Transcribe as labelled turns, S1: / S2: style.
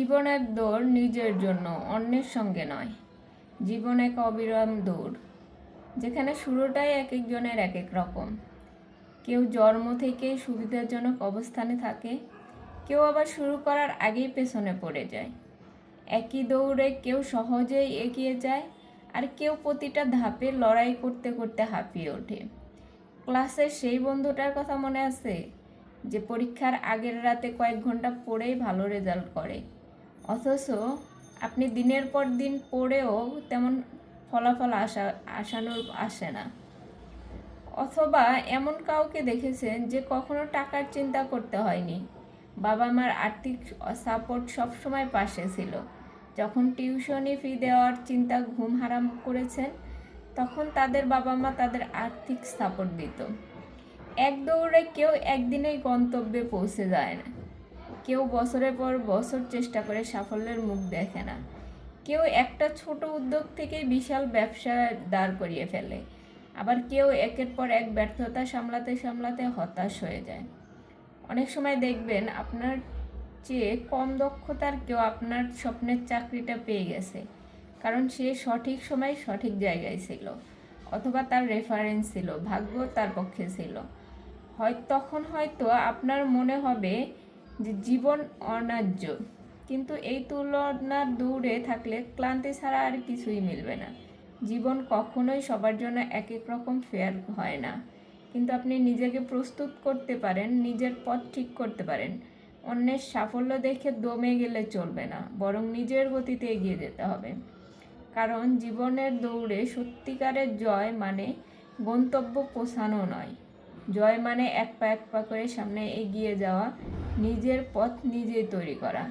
S1: জীবনের দৌড় নিজের জন্য, অন্যের সঙ্গে নয়। জীবন এক অবিরাম দৌড়, যেখানে শুরুটাই এক একজনের এক এক রকম। কেউ জন্ম থেকেই সুবিধাজনক অবস্থানে থাকে, কেউ আবার শুরু করার আগেই পেছনে পড়ে যায়। একই দৌড়ে কেউ সহজেই এগিয়ে যায়, আর কেউ প্রতিটা ধাপে লড়াই করতে করতে হাঁপিয়ে ওঠে। ক্লাসের সেই বন্ধুটার কথা মনে আছে, যে পরীক্ষার আগের রাতে কয়েক ঘন্টা পড়েই ভালো রেজাল্ট করে, অথচ আপনি দিনের পর দিন পড়েও তেমন ফলাফল আশানুরূপ আসে না। অথবা এমন কাউকে দেখেছেন যে কখনো টাকার চিন্তা করতে হয়নি, বাবা মার আর্থিক সাপোর্ট সবসময় পাশে ছিল। যখন টিউশনি ফি দেওয়ার চিন্তা ঘুম হারাম করেছেন, তখন তাদের বাবা মা তাদের আর্থিক সাপোর্ট দিত। এক দৌড়ে কেউ একদিনেই গন্তব্যে পৌঁছে যায় না, কেউ বছরের পর বছর চেষ্টা করে সাফল্যের মুখ দেখে না, কেউ একটা ছোট উদ্যোগ থেকেই বিশাল ব্যবসা দাঁড় করিয়ে ফেলে, আবার কেউ একের পর এক ব্যর্থতা সামলাতে সামলাতে হতাশ হয়ে যায়। অনেক সময় দেখবেন আপনার চেয়ে কম দক্ষতার কেউ আপনার স্বপ্নের চাকরিটা পেয়ে গেছে, কারণ সে সঠিক সময় সঠিক জায়গায় ছিল, অথবা তার রেফারেন্স ছিল, ভাগ্য তার পক্ষে ছিল। তখন হয়তো আপনার মনে হবে যে জীবন অন্যায্য, কিন্তু এই তুলনার দৌড়ে থাকলে ক্লান্তি ছাড়া আর কিছুই মিলবে না। জীবন কখনোই সবার জন্য এক এক রকম ফেয়ার হয় না, কিন্তু আপনি নিজেকে প্রস্তুত করতে পারেন, নিজের পথ ঠিক করতে পারেন। অন্যের সাফল্য দেখে দমে গেলে চলবে না, বরং নিজের গতিতে এগিয়ে যেতে হবে। কারণ জীবনের দৌড়ে সত্যিকারের জয় মানে গন্তব্য পৌঁছানো নয়, জয় মানে এক পা করে সামনে এগিয়ে যাওয়া, নিজের পথ নিজেই তৈরি করা।